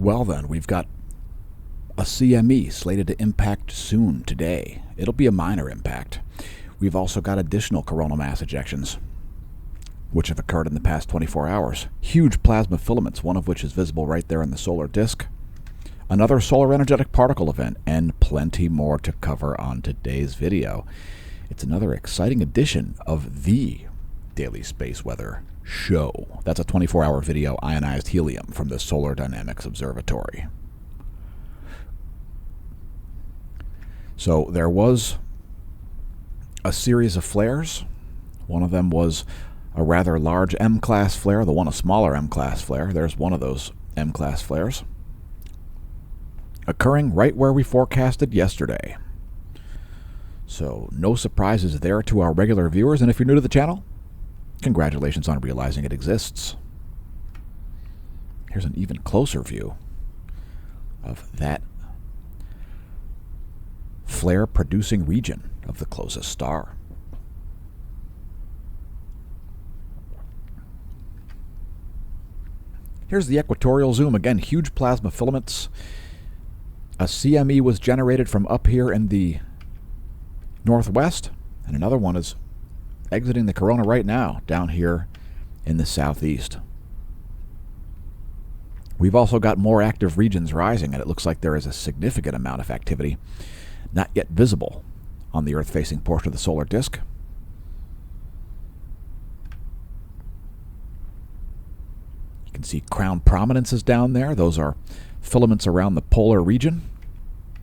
Well then, we've got a CME slated to impact soon today. It'll be a minor impact. We've also got additional coronal mass ejections, which have occurred in the past 24 hours. Huge plasma filaments, one of which is visible right there in the solar disk. Another solar energetic particle event, and plenty more to cover on today's video. It's another exciting edition of the Daily Space Weather Show. That's a 24-hour video ionized helium from the Solar Dynamics Observatory. So there was a series of flares. One of them was a rather large M-class flare, the one a smaller M-class flare. There's one of those M-class flares, occurring right where we forecasted yesterday. So no surprises there to our regular viewers, and if you're new to the channel, congratulations on realizing it exists. Here's an even closer view of that flare-producing region of the closest star. Here's the equatorial zoom. Again, huge plasma filaments. A CME was generated from up here in the northwest, and another one is exiting the corona right now down here in the southeast. We've also got more active regions rising, and it looks like there is a significant amount of activity not yet visible on the Earth-facing portion of the solar disk. You can see crown prominences down there. Those are filaments around the polar region,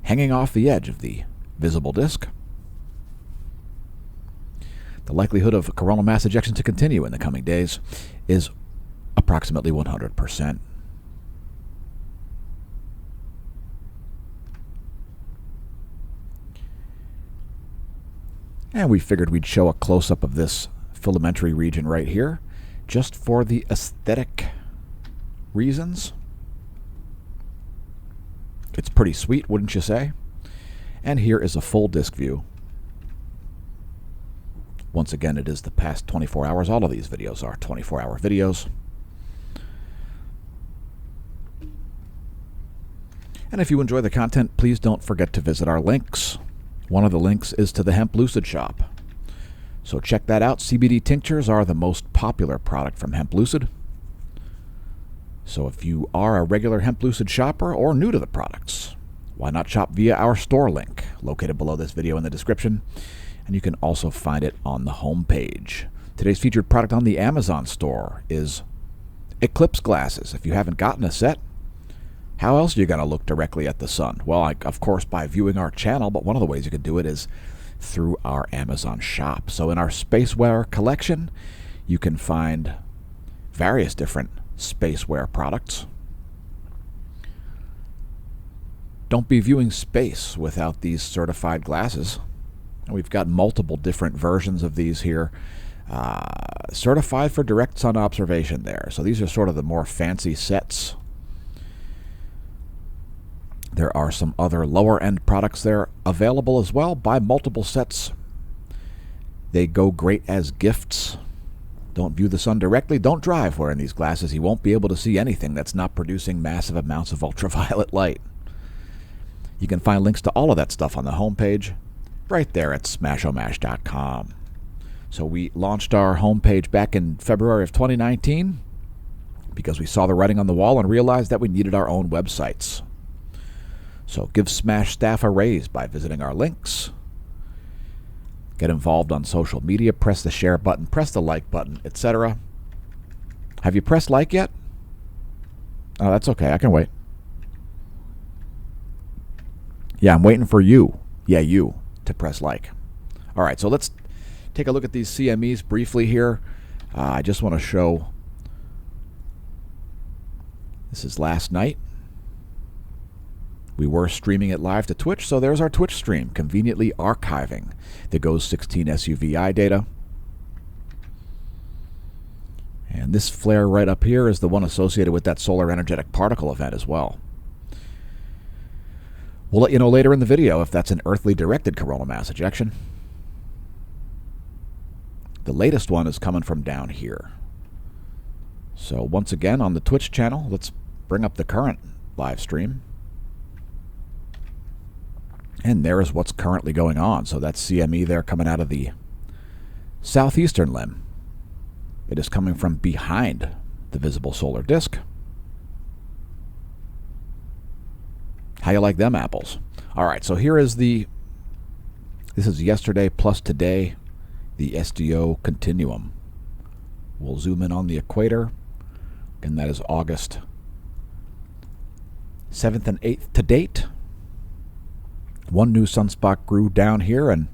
hanging off the edge of the visible disk. The likelihood of coronal mass ejection to continue in the coming days is approximately 100%. And we figured we'd show a close-up of this filamentary region right here, just for the aesthetic reasons. It's pretty sweet, wouldn't you say? And here is a full disk view. Once again, it is the past 24 hours. All of these videos are 24-hour videos. And if you enjoy the content, please don't forget to visit our links. One of the links is to the Hemp Lucid shop. So check that out. CBD tinctures are the most popular product from Hemp Lucid. So if you are a regular Hemp Lucid shopper or new to the products, why not shop via our store link, located below this video in the description, and you can also find it on the home page. Today's featured product on the Amazon store is Eclipse glasses. If you haven't gotten a set, how else are you going to look directly at the sun? Well, of course, by viewing our channel, but one of the ways you can do it is through our Amazon shop. So in our spaceware collection, you can find various different spaceware products. Don't be viewing space without these certified glasses. And we've got multiple different versions of these here, certified for direct sun observation there. So these are sort of the more fancy sets. There are some other lower-end products there available as well. Buy multiple sets. They go great as gifts. Don't view the sun directly. Don't drive wearing these glasses. You won't be able to see anything that's not producing massive amounts of ultraviolet light. You can find links to all of that stuff on the homepage right there at smashomash.com. So we launched our homepage back in February of 2019 because we saw the writing on the wall and realized that we needed our own websites. So give Smash staff a raise by visiting our links. Get involved on social media. Press the share button. Press the like button, etc. Have you pressed like yet? Oh, that's okay. I can wait. Yeah, I'm waiting for you. Yeah, you to press like. All right, so let's take a look at these CMEs briefly here. I just want to show. This is last night. We were streaming it live to Twitch, so there's our Twitch stream, conveniently archiving the GOES 16 SUVI data. And this flare right up here is the one associated with that solar energetic particle event as well. We'll let you know later in the video if that's an earthly directed coronal mass ejection. The latest one is coming from down here. So once again on the Twitch channel, let's bring up the current live stream. And there is what's currently going on. So that's CME there coming out of the southeastern limb. It is coming from behind the visible solar disk. How you like them apples? All right, so here is this is yesterday plus today, the SDO continuum. We'll zoom in on the equator, and that is August 7th and 8th to date. One new sunspot grew down here and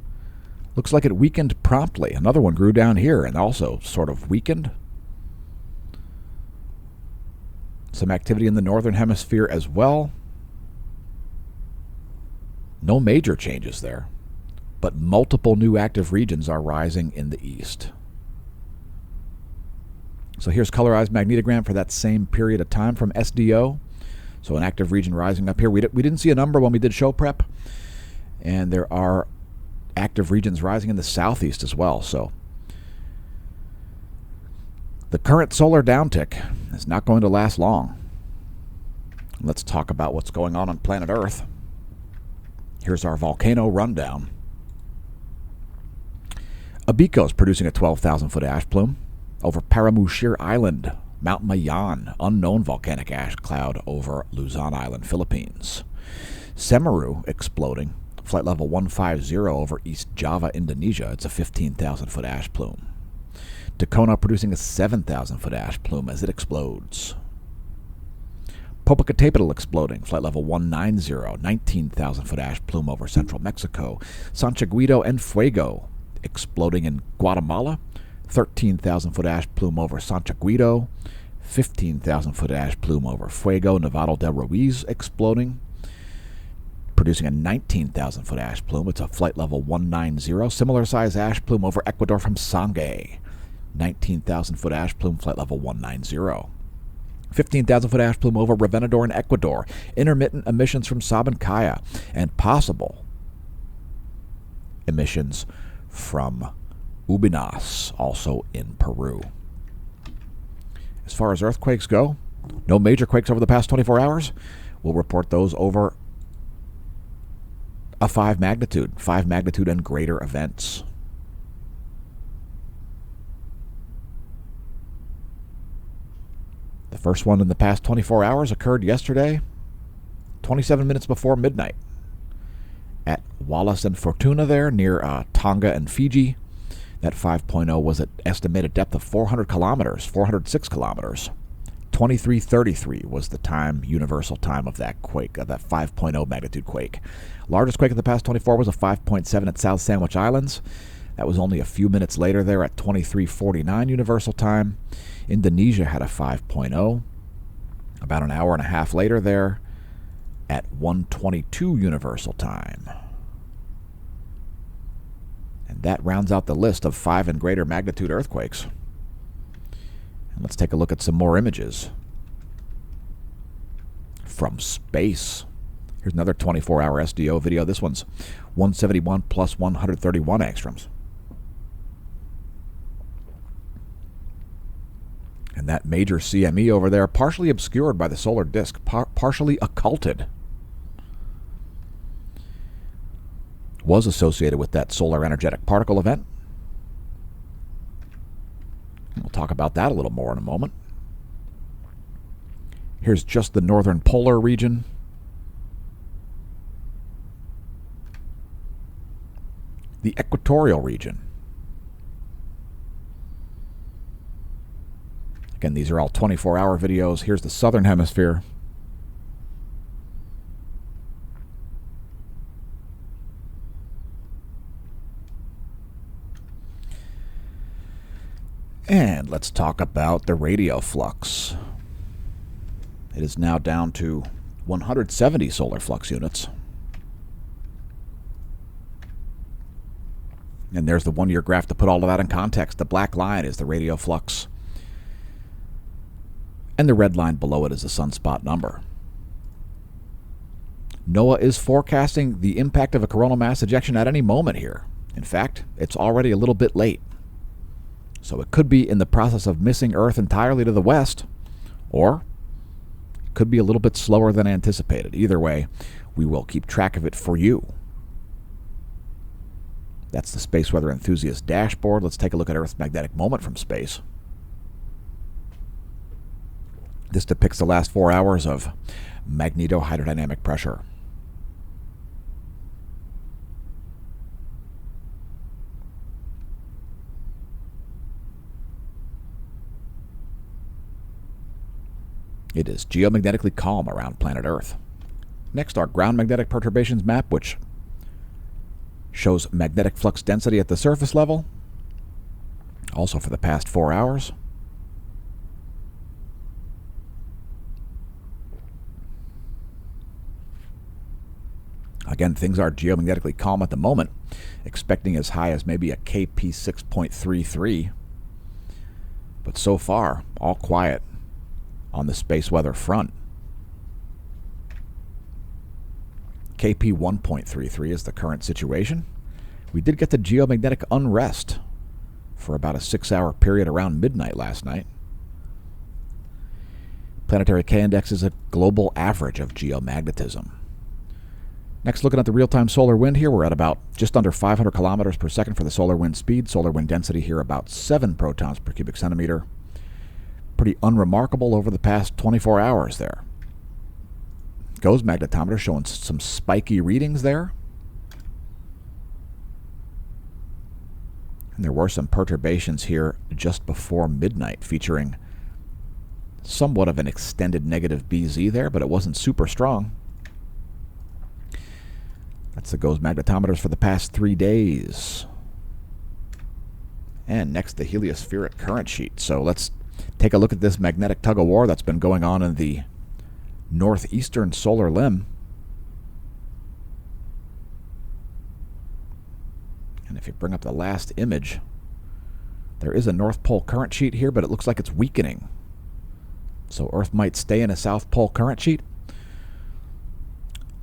looks like it weakened promptly. Another one grew down here and also sort of weakened. Some activity in the northern hemisphere as well. No major changes there, but multiple new active regions are rising in the east. So here's colorized magnetogram for that same period of time from SDO. So an active region rising up here. We didn't see a number when we did show prep, and there are active regions rising in the southeast as well. So the current solar downtick is not going to last long. Let's talk about what's going on planet Earth. Here's our volcano rundown. Abico is producing a 12,000-foot ash plume over Paramushir Island. Mount Mayan, unknown volcanic ash cloud over Luzon Island, Philippines. Semeru exploding. Flight level 150 over East Java, Indonesia. It's a 15,000-foot ash plume. Tacona producing a 7,000-foot ash plume as it explodes. Popocatépetl exploding, flight level 190, 19,000-foot ash plume over central Mexico. Santiaguito and Fuego exploding in Guatemala, 13,000-foot ash plume over Santiaguito, 15,000-foot ash plume over Fuego. Nevado del Ruiz exploding, producing a 19,000-foot ash plume. It's a flight level 190. Similar size ash plume over Ecuador from Sangay, 19,000-foot ash plume, flight level 190. 15,000-foot ash plume over Revenador in Ecuador. Intermittent emissions from Sabancaya, and possible emissions from Ubinas, also in Peru. As far as earthquakes go, no major quakes over the past 24 hours. We'll report those over a 5 magnitude and greater events. The first one in the past 24 hours occurred yesterday, 27 minutes before midnight, at Wallace and Fortuna there near Tonga and Fiji. That 5.0 was at estimated depth of 400 kilometers, 406 kilometers. 2333 was the time, universal time of that quake, of that 5.0 magnitude quake. Largest quake of the past 24 was a 5.7 at South Sandwich Islands. That was only a few minutes later there at 2349 universal time. Indonesia had a 5.0 about an hour and a half later there at 1:22 universal time. And that rounds out the list of 5 and greater magnitude earthquakes. And let's take a look at some more images from space. Here's another 24-hour SDO video. This one's 171 plus 131 angstroms. And that major CME over there, partially obscured by the solar disk, partially occulted, was associated with that solar energetic particle event. We'll talk about that a little more in a moment. Here's just the northern polar region. The equatorial region. Again, these are all 24-hour videos. Here's the southern hemisphere. And let's talk about the radio flux. It is now down to 170 solar flux units. And there's the one-year graph to put all of that in context. The black line is the radio flux, and the red line below it is the sunspot number. NOAA is forecasting the impact of a coronal mass ejection at any moment here. In fact, it's already a little bit late. So it could be in the process of missing Earth entirely to the west, or Could be a little bit slower than anticipated. Either way, we will keep track of it for you. That's the Space Weather Enthusiast dashboard. Let's take a look at Earth's magnetic moment from space. This depicts the last 4 hours of magnetohydrodynamic pressure. It is geomagnetically calm around planet Earth. Next, our ground magnetic perturbations map, which shows magnetic flux density at the surface level, also for the past 4 hours. Again, things are geomagnetically calm at the moment, expecting as high as maybe a KP 6.33. But so far, all quiet on the space weather front. KP 1.33 is the current situation. We did get the geomagnetic unrest for about a 6-hour period around midnight last night. Planetary K-index is a global average of geomagnetism. Next, looking at the real-time solar wind here, we're at about just under 500 kilometers per second for the solar wind speed. Solar wind density here about 7 protons per cubic centimeter. Pretty unremarkable over the past 24 hours there. GOES magnetometer showing some spiky readings there. And there were some perturbations here just before midnight, featuring somewhat of an extended negative BZ there, but it wasn't super strong. That's the GOES magnetometers for the past 3 days. And next, the heliospheric current sheet. So let's take a look at this magnetic tug-of-war that's been going on in the northeastern solar limb. And if you bring up the last image, there is a North Pole current sheet here, but it looks like it's weakening. So Earth might stay in a South Pole current sheet.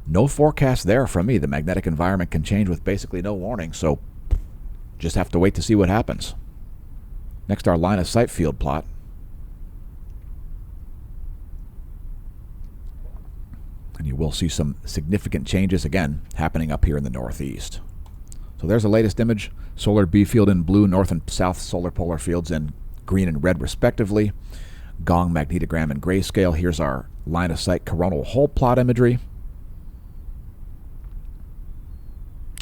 No forecast there from me. The magnetic environment can change with basically no warning, so just have to wait to see what happens. Next, our line of sight field plot. And you will see some significant changes, again, happening up here in the northeast. So there's the latest image. Solar B field in blue, north and south solar polar fields in green and red respectively. Gong magnetogram in grayscale. Here's our line of sight coronal hole plot imagery.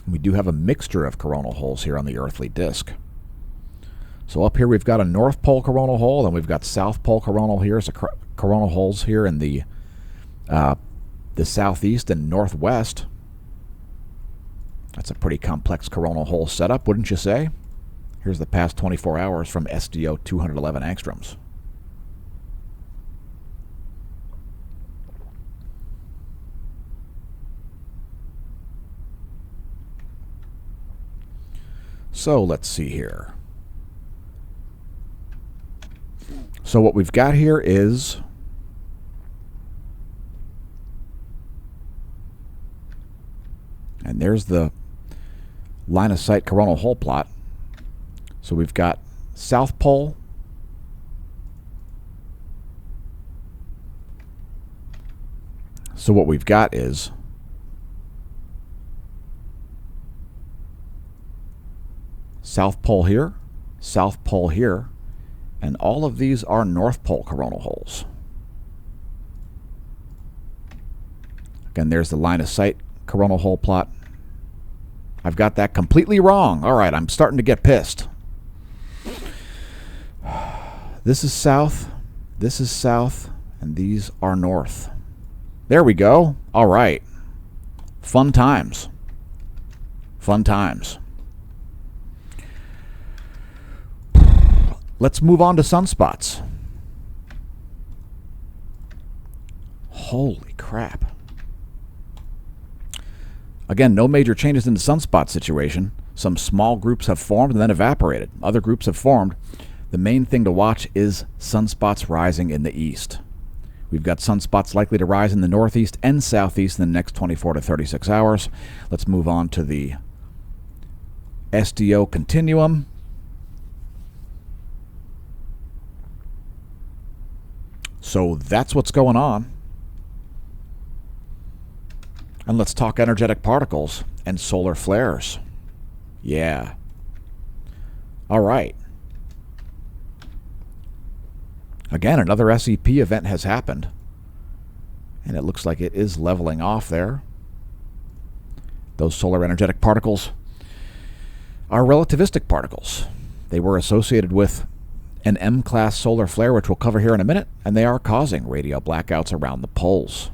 We do have a mixture of coronal holes here on the earthly disk. So up here we've got a North Pole coronal hole, and we've got South Pole coronal here. So coronal holes here in the southeast and northwest. That's a pretty complex coronal hole setup, wouldn't you say? Here's the past 24 hours from SDO 211 angstroms. So let's see here. So what we've got here is and there's the line of sight coronal hole plot. So we've got South Pole, so what we've got is South Pole here, South Pole here, and all of these are North Pole coronal holes. Again, there's the line of sight coronal hole plot. I've got that completely wrong. All right, I'm starting to get pissed. This is south, and these are north. There we go. All right. Fun times. Fun times. Let's move on to sunspots. Holy crap. Again, no major changes in the sunspot situation. Some small groups have formed and then evaporated. Other groups have formed. The main thing to watch is sunspots rising in the east. We've got sunspots likely to rise in the northeast and southeast in the next 24 to 36 hours. Let's move on to the SDO continuum. So that's what's going on. And let's talk energetic particles and solar flares. Yeah. All right. Again, another SEP event has happened. And it looks like it is leveling off there. Those solar energetic particles are relativistic particles. They were associated with an M-class solar flare, which we'll cover here in a minute, and they are causing radio blackouts around the poles.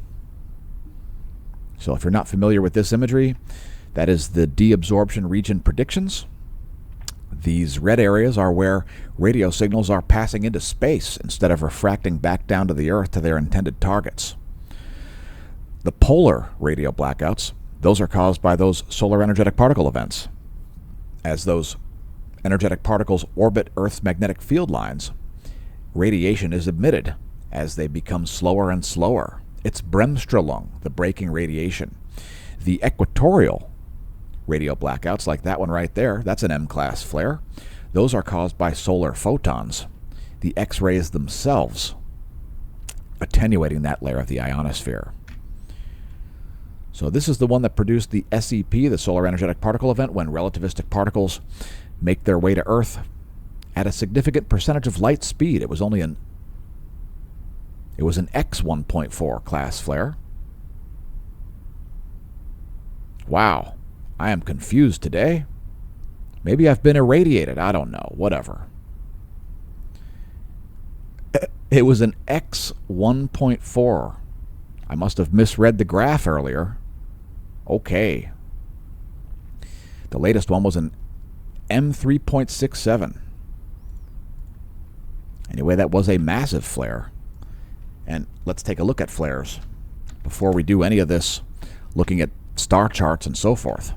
So if you're not familiar with this imagery, that is the deabsorption region predictions. These red areas are where radio signals are passing into space instead of refracting back down to the Earth to their intended targets. The polar radio blackouts, those are caused by those solar energetic particle events. As those energetic particles orbit Earth's magnetic field lines, radiation is emitted as they become slower and slower. It's Bremsstrahlung, the braking radiation. The equatorial radio blackouts, like that one right there, that's an M-class flare. Those are caused by solar photons, the X-rays themselves, attenuating that layer of the ionosphere. So this is the one that produced the SEP, the solar energetic particle event, when relativistic particles make their way to Earth at a significant percentage of light speed. It was an X 1.4 class flare. Wow, I am confused today. Maybe I've been irradiated. I don't know. Whatever. It was an X 1.4. I must have misread the graph earlier. Okay. The latest one was an M 3.67. Anyway, that was a massive flare. And let's take a look at flares before we do any of this, looking at star charts and so forth.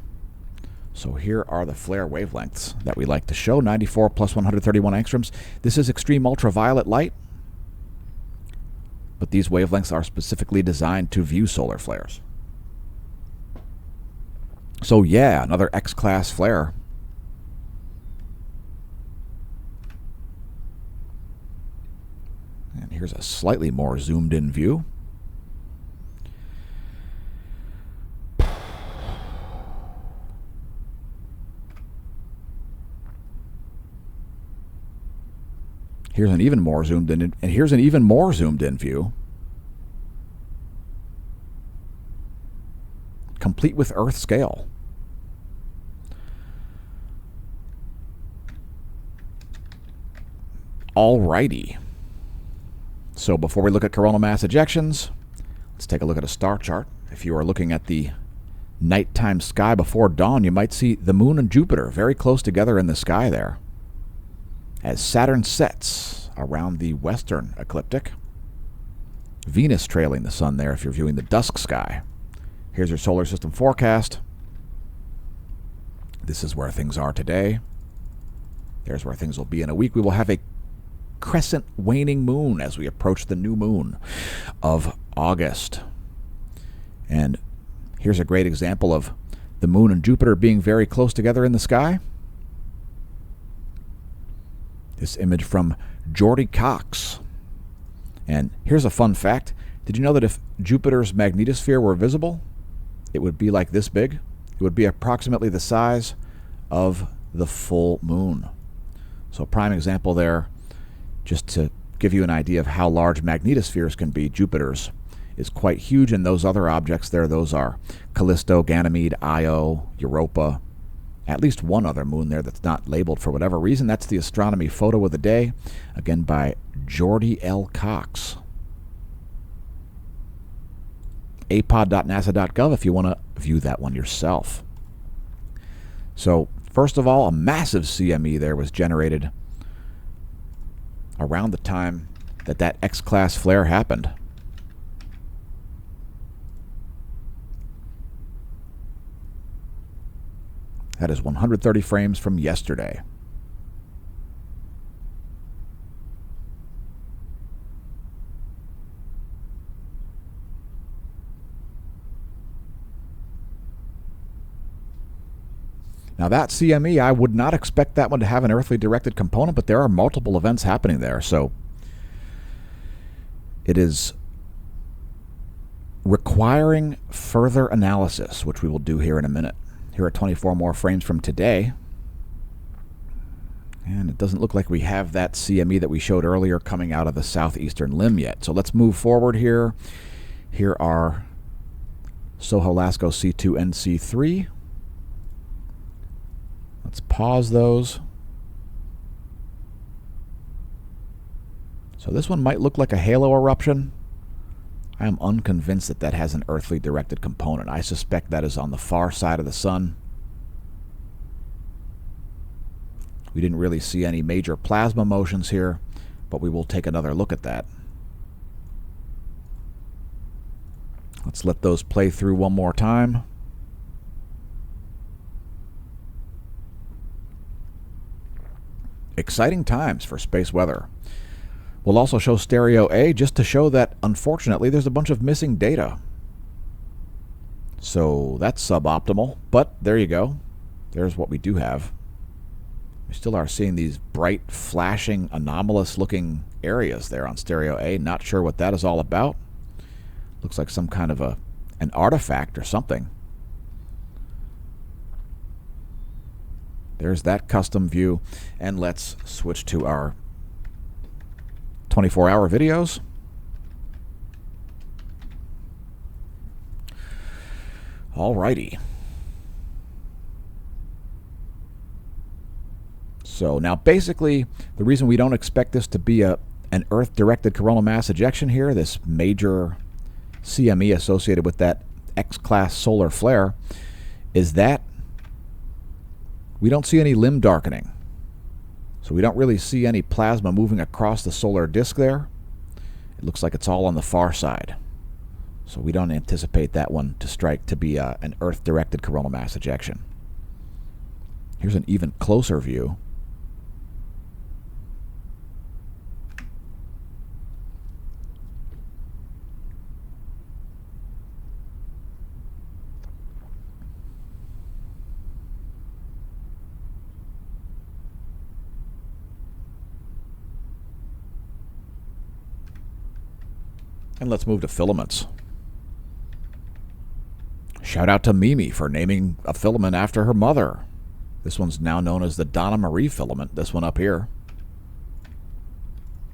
So here are the flare wavelengths that we like to show, 94 plus 131 angstroms. This is extreme ultraviolet light, but these wavelengths are specifically designed to view solar flares. So yeah, another X-class flare. And here's a slightly more zoomed in view. Here's an even more zoomed in, and here's an even more zoomed in view, complete with Earth scale. Alrighty. So before we look at coronal mass ejections, let's take a look at a star chart. If you are looking at the nighttime sky before dawn, you might see the moon and Jupiter very close together in the sky there, as Saturn sets around the western ecliptic. Venus trailing the sun there if you're viewing the dusk sky. Here's your solar system forecast. This is where things are today. There's where things will be in a week. We will have a crescent waning moon as we approach the new moon of August. And here's a great example of the moon and Jupiter being very close together in the sky. This image from Geordie Cox. And here's a fun fact. Did you know that if Jupiter's magnetosphere were visible, it would be like this big? It would be approximately the size of the full moon. So prime example there, just to give you an idea of how large magnetospheres can be. Jupiter's is quite huge, and those other objects there, those are Callisto, Ganymede, Io, Europa. At least one other moon there that's not labeled for whatever reason. That's the astronomy photo of the day, again by Geordie L. Cox. apod.nasa.gov if you want to view that one yourself. So first of all, a massive CME there was generated around the time that that X-class flare happened. That is 130 frames from yesterday. Now that CME, I would not expect that one to have an earthly directed component, but there are multiple events happening there. So it is requiring further analysis, which we will do here in a minute. Here are 24 more frames from today. And it doesn't look like we have that CME that we showed earlier coming out of the southeastern limb yet. So let's move forward here. Here are Soho Lasco C2 and C3. Let's pause those. So this one might look like a halo eruption. I am unconvinced that that has an earthly directed component. I suspect that is on the far side of the sun. We didn't really see any major plasma motions here, but we will take another look at that. Let's let those play through one more time. Exciting times for space weather. We'll also show stereo A just to show that, unfortunately, there's a bunch of missing data. So that's suboptimal, but there you go. There's what we do have. We still are seeing these bright, flashing, anomalous-looking areas there on stereo A. Not sure what that is all about. Looks like some kind of an artifact or something. There's that custom view. And let's switch to our 24-hour videos. Alrighty. So now basically the reason we don't expect this to be an Earth-directed coronal mass ejection here, this major CME associated with that X-class solar flare, is that we don't see any limb darkening. So we don't really see any plasma moving across the solar disk there. It looks like it's all on the far side. So we don't anticipate that one to strike to be an Earth-directed coronal mass ejection. Here's an even closer view. And let's move to filaments. Shout out to Mimi for naming a filament after her mother. This one's now known as the Donna Marie filament, this one up here.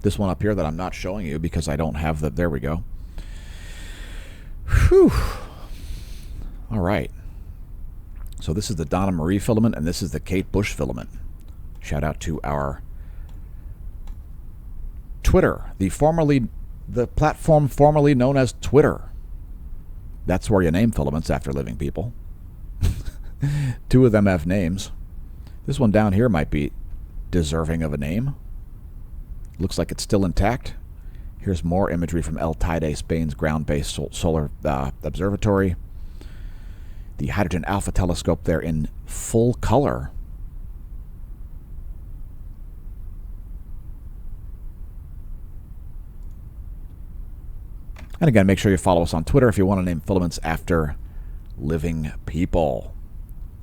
This one up here that I'm not showing you because I don't have the... There we go. Whew. All right. So this is the Donna Marie filament, and this is the Kate Bush filament. Shout out to our Twitter, the platform formerly known as Twitter. That's where you name filaments after living people. Two of them have names. This one down here might be deserving of a name. Looks like it's still intact. Here's more imagery from El Teide, Spain's ground-based solar observatory. The Hydrogen Alpha telescope there in full color. And again, make sure you follow us on Twitter if you want to name filaments after living people.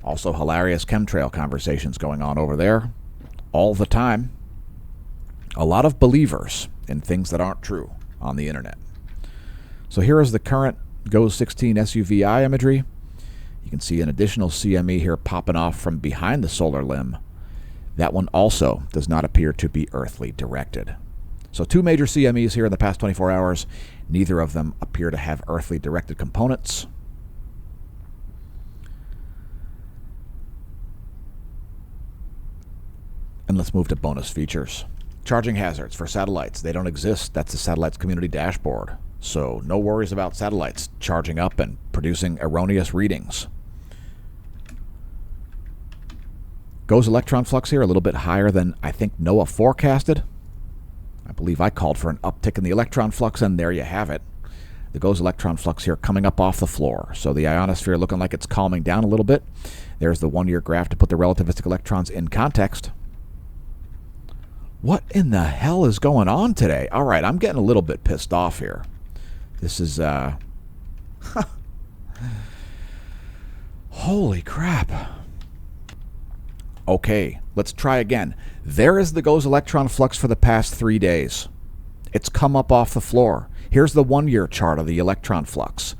Also, hilarious chemtrail conversations going on over there all the time. A lot of believers in things that aren't true on the internet. So here is the current GOES 16 SUVI imagery. You can see an additional CME here popping off from behind the solar limb. That one also does not appear to be earthly directed. So two major CMEs here in the past 24 hours. Neither of them appear to have earthly directed components. And let's move to bonus features. Charging hazards for satellites. They don't exist. That's the satellite's community dashboard. So no worries about satellites charging up and producing erroneous readings. GOES electron flux here a little bit higher than I think NOAA forecasted. I believe I called for an uptick in the electron flux, and there you have it. The GOES electron flux here coming up off the floor. So the ionosphere looking like it's calming down a little bit. There's the one-year graph to put the relativistic electrons in context. What in the hell is going on today? All right, I'm getting a little bit pissed off here. This is, holy crap. Okay, let's try again. There is the GOES electron flux for the past 3 days. It's come up off the floor. Here's the 1-year chart of the electron flux.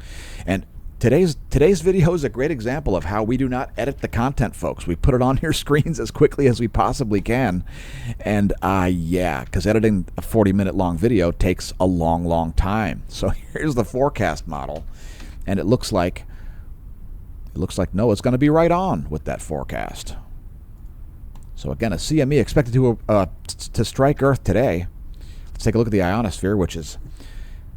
And today's video is a great example of how we do not edit the content, folks. We put it on your screens as quickly as we possibly can. And yeah, because editing a 40-minute long video takes a long time. So here's the forecast model. And it looks like no, it's going to be right on with that forecast. So again, a CME expected to strike Earth today. Let's take a look at the ionosphere, which is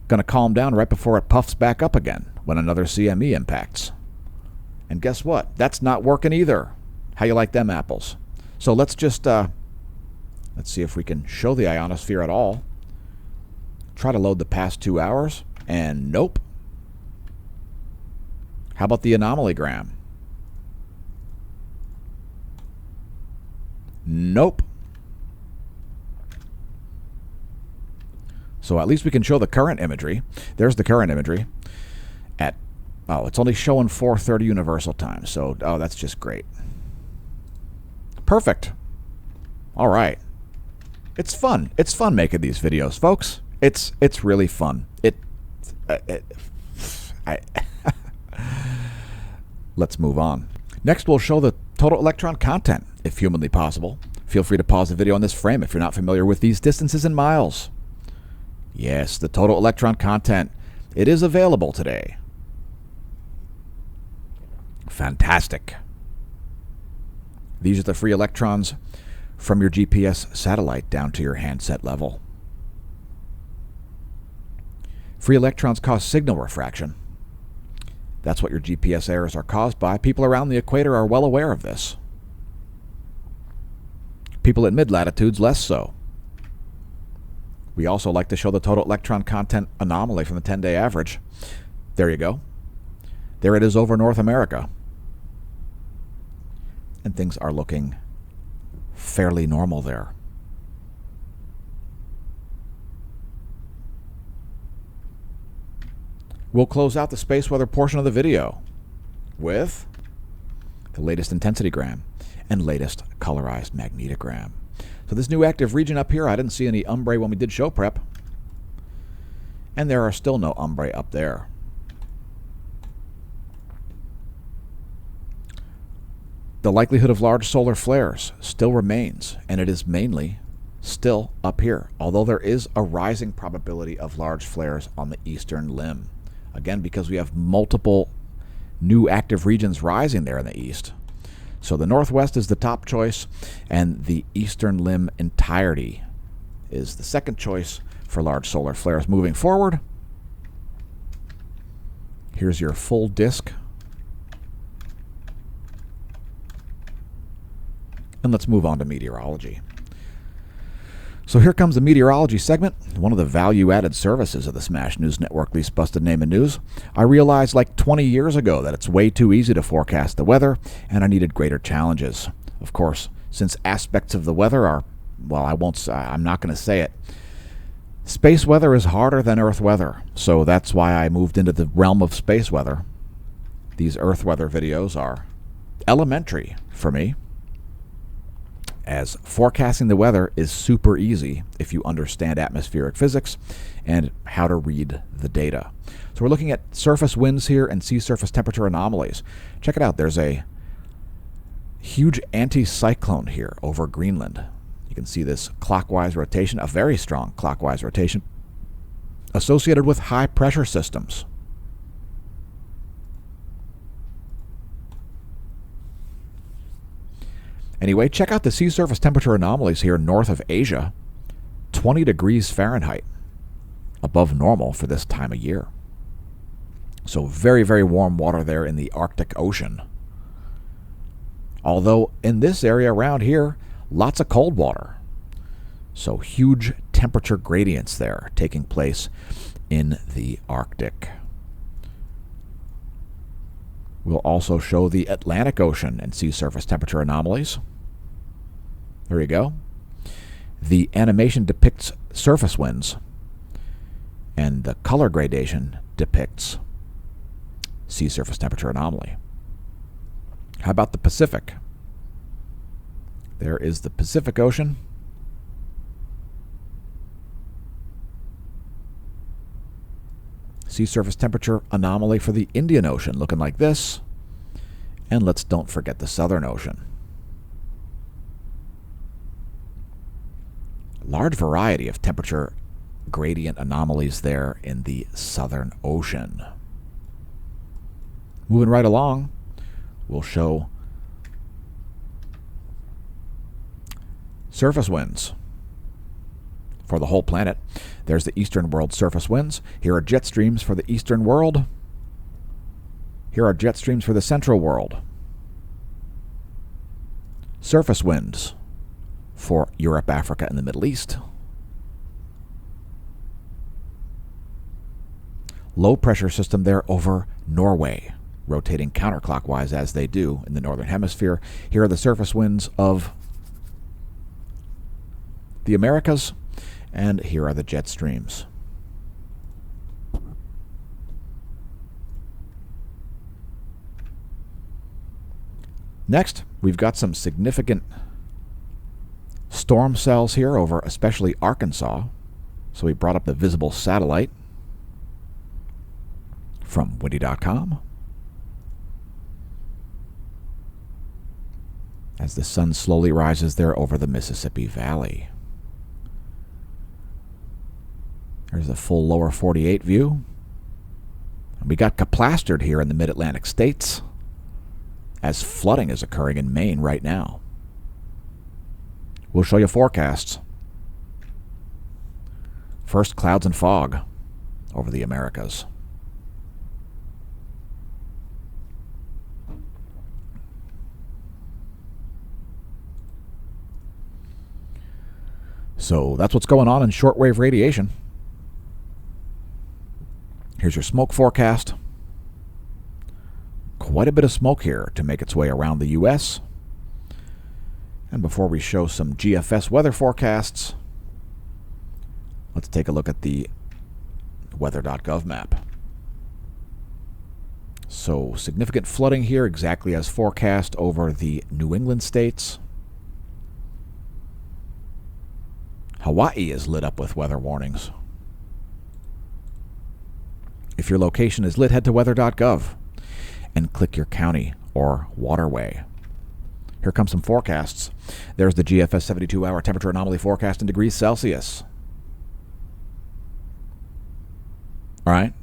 going to calm down right before it puffs back up again when another CME impacts. And guess what? That's not working either. How you like them apples? So let's just let's see if we can show the ionosphere at all. Try to load the past 2 hours, and nope. How about the anomalygram? Nope. So at least we can show the current imagery. There's the current imagery at, oh, it's only showing 4:30 Universal Time. So, oh, that's just great. Perfect. All right. It's fun. It's fun making these videos, folks. It's really fun. Let's move on. Next, we'll show the total electron content, if humanly possible. Feel free to pause the video on this frame if you're not familiar with these distances in miles. Yes, the total electron content. It is available today. Fantastic. These are the free electrons from your GPS satellite down to your handset level. Free electrons cause signal refraction. That's what your GPS errors are caused by. People around the equator are well aware of this. People at mid-latitudes less so. We also like to show the total electron content anomaly from the 10-day average. There you go. There it is over North America. And things are looking fairly normal there. We'll close out the space weather portion of the video with the latest intensitygram and latest colorized magnetogram. So this new active region up here, I didn't see any umbrae when we did show prep. And there are still no umbrae up there. The likelihood of large solar flares still remains, and it is mainly still up here, although there is a rising probability of large flares on the eastern limb. Again, because we have multiple new active regions rising there in the east. So the northwest is the top choice, and the eastern limb entirety is the second choice for large solar flares. Moving forward, here's your full disk. And let's move on to meteorology. So here comes the meteorology segment, one of the value-added services of the Smash News Network, least busted name in news. I realized like 20 years ago that it's way too easy to forecast the weather, and I needed greater challenges. Of course, since aspects of the weather are, well, I'm not going to say it. Space weather is harder than Earth weather, so that's why I moved into the realm of space weather. These Earth weather videos are elementary for me, as forecasting the weather is super easy if you understand atmospheric physics and how to read the data. So we're looking at surface winds here and sea surface temperature anomalies. Check it out. There's a huge anticyclone here over Greenland. You can see this clockwise rotation, a very strong clockwise rotation, associated with high pressure systems. Anyway, check out the sea surface temperature anomalies here north of Asia. 20 degrees Fahrenheit above normal for this time of year. So very, very warm water there in the Arctic Ocean. Although in this area around here, lots of cold water. So huge temperature gradients there taking place in the Arctic. We'll also show the Atlantic Ocean and sea surface temperature anomalies. There you go. The animation depicts surface winds, and the color gradation depicts sea surface temperature anomaly. How about the Pacific? There is the Pacific Ocean. Sea surface temperature anomaly for the Indian Ocean looking like this. And let's don't forget the Southern Ocean. Large variety of temperature gradient anomalies there in the Southern Ocean. Moving right along, we'll show surface winds for the whole planet. There's the eastern world surface winds. Here are jet streams for the eastern world. Here are jet streams for the central world. Surface winds for Europe, Africa, and the Middle East. Low pressure system there over Norway, rotating counterclockwise as they do in the northern hemisphere. Here are the surface winds of the Americas, and here are the jet streams. Next, we've got some significant storm cells here over especially Arkansas. So we brought up the visible satellite from windy.com. As the sun slowly rises there over the Mississippi Valley. There's a full lower 48 view. And we got kaplastered here in the mid-Atlantic states as flooding is occurring in Maine right now. We'll show you forecasts. First, clouds and fog over the Americas. So that's what's going on in shortwave radiation. Here's your smoke forecast. Quite a bit of smoke here to make its way around the U.S. And before we show some GFS weather forecasts, let's take a look at the weather.gov map. So significant flooding here, exactly as forecast over the New England states. Hawaii is lit up with weather warnings. If your location is lit, head to weather.gov and click your county or waterway. Here come some forecasts. There's the GFS 72-hour temperature anomaly forecast in degrees Celsius. All right.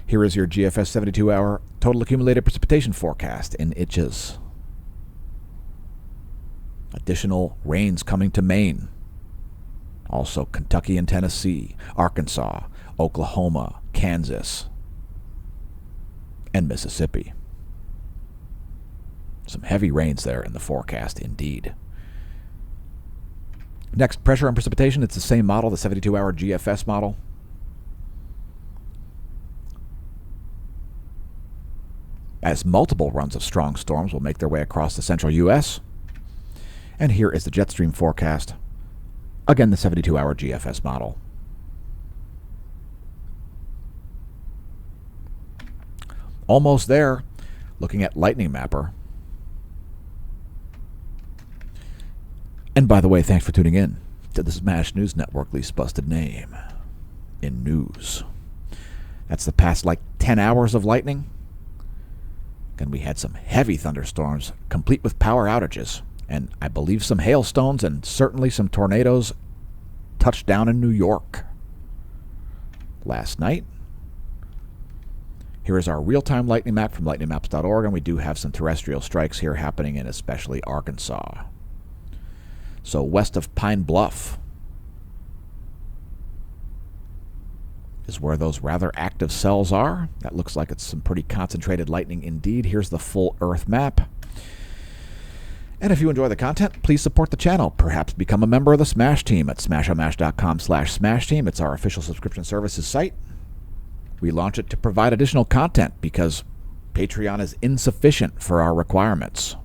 Here is your GFS 72-hour total accumulated precipitation forecast in inches. Additional rains coming to Maine. Also Kentucky and Tennessee, Arkansas, Oklahoma, Kansas, and Mississippi. Some heavy rains there in the forecast indeed. Next, pressure and precipitation. It's the same model, the 72-hour GFS model. As multiple runs of strong storms will make their way across the central U.S. And here is the jet stream forecast. Again, the 72-hour GFS model. Almost there. Looking at Lightning Mapper. And by the way, thanks for tuning in to the Smash News Network, least busted name in news. That's the past 10 hours of lightning. And we had some heavy thunderstorms, complete with power outages. And I believe some hailstones and certainly some tornadoes touched down in New York last night. Here is our real-time lightning map from lightningmaps.org, and we do have some terrestrial strikes here happening in especially Arkansas. So west of Pine Bluff is where those rather active cells are. That looks like it's some pretty concentrated lightning indeed. Here's the full Earth map. And if you enjoy the content, please support the channel. Perhaps become a member of the Smash Team at smashomash.com/Smash Team. It's our official subscription services site. We launch it to provide additional content because Patreon is insufficient for our requirements.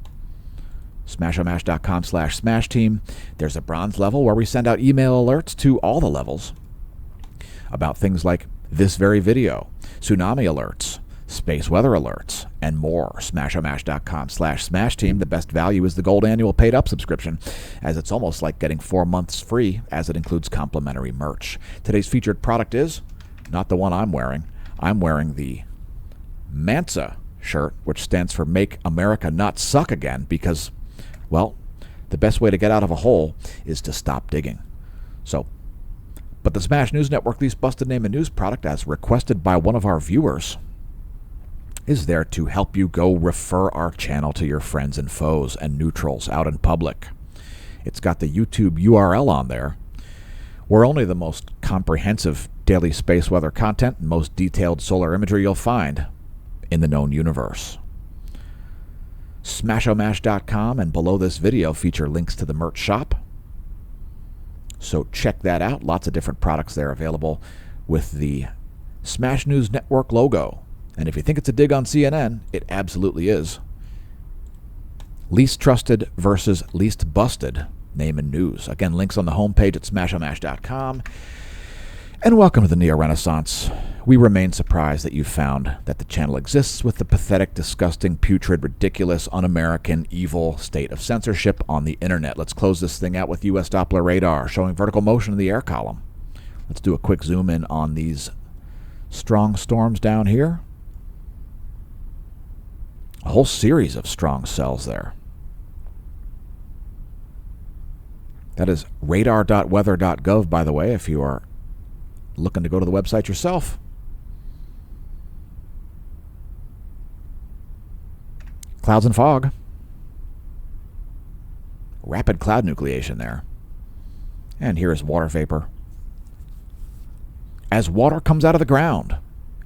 smashomash.com/Smash Team. There's a bronze level where we send out email alerts to all the levels about things like this very video, tsunami alerts, space weather alerts, and more. Smashomash.com/SmashTeam. The best value is the gold annual paid-up subscription, as it's almost like getting 4 months free, as it includes complimentary merch. Today's featured product is not the one I'm wearing. I'm wearing the Mansa shirt, which stands for Make America Not Suck Again, because, well, the best way to get out of a hole is to stop digging. But the Smash News Network Least Busted Name and News product, as requested by one of our viewers, is there to help you go refer our channel to your friends and foes and neutrals out in public. It's got the YouTube URL on there. We're only the most comprehensive daily space weather content and most detailed solar imagery you'll find in the known universe. Smashomash.com and below this video feature links to the merch shop. So check that out. Lots of different products there available with the Smash News Network logo. And if you think it's a dig on CNN, it absolutely is. Least trusted versus least busted name and news. Again, links on the homepage at smashomash.com. And welcome to the Neo-Renaissance. We remain surprised that you found that the channel exists with the pathetic, disgusting, putrid, ridiculous, un-American, evil state of censorship on the internet. Let's close this thing out with U.S. Doppler radar showing vertical motion in the air column. Let's do a quick zoom in on these strong storms down here. A whole series of strong cells there. That is radar.weather.gov, by the way, if you are looking to go to the website yourself. Clouds and fog. Rapid cloud nucleation there. And here is water vapor. As water comes out of the ground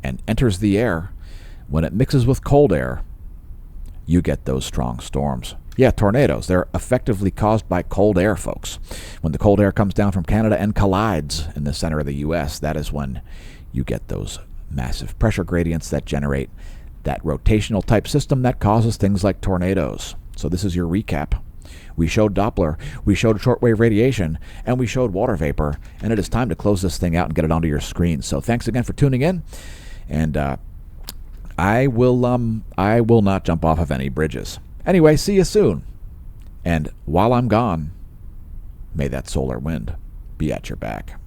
and enters the air, when it mixes with cold air, you get those strong storms. Yeah, tornadoes. They're effectively caused by cold air, folks. When the cold air comes down from Canada and collides in the center of the U.S., that is when you get those massive pressure gradients that generate that rotational type system that causes things like tornadoes. So this is your recap. We showed Doppler, we showed shortwave radiation, and we showed water vapor, and it is time to close this thing out and get it onto your screen. So thanks again for tuning in, and I will not jump off of any bridges. Anyway, see you soon. And while I'm gone, may that solar wind be at your back.